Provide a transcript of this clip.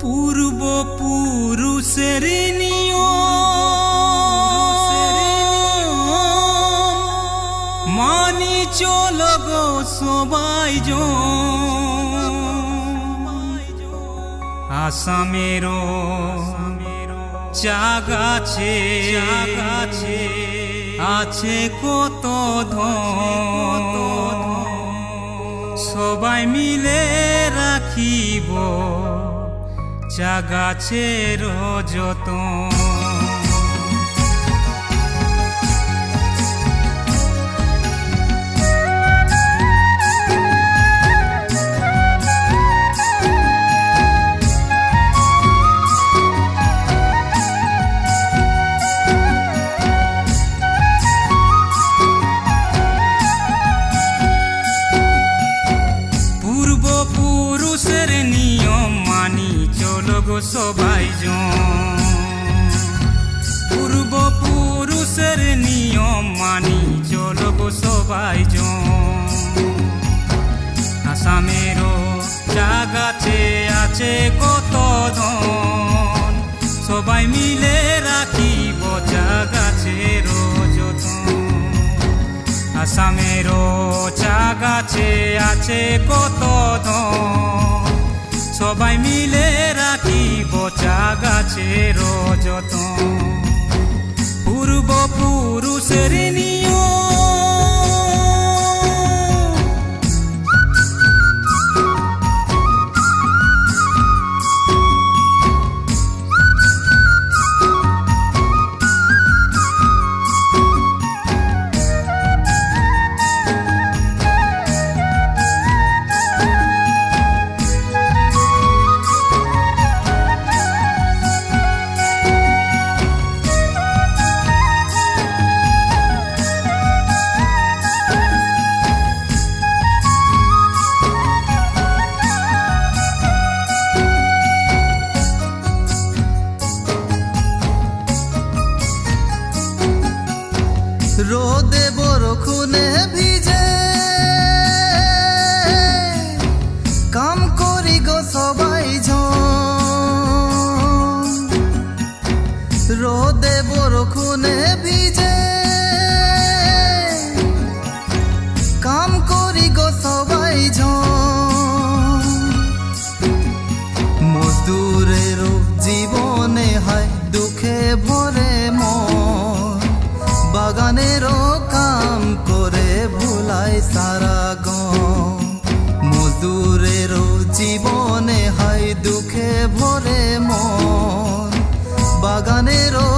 পূর্বপুরুষের নিয়ম মানি চলো গো সবাই আসামেরও চাগাছে আছে কত ধন সবাই মিলে রাখিব চাগাছের যতন। পূর্বপুরুষের নিয়ম মানি চলো গো সবাই পূর্বপুরুষের নিয়ম মানি চলো গো সবাই আসামেরও চাগাছে আছে কত ধন সবাই মিলে রাখিব চাগাছের যতন। আসামেরও চাগাছে আছে কত ধন সবাই মিলে রাখিব চাগাছের যতন। পূর্বপুরুষের নিয়ম রোদে বরখুনে ভিজে কাম করি গো সবাই রোদে বরখুনে ভিজে কাম করি গো সবাই মজদুরেরও জীবনে হয় দুঃখে ভরে মন বাগানেরও কাম করে ভুলায় সারা গম মজদুরেরও জীবনে হয় দুঃখে ভরে মন বাগানেরও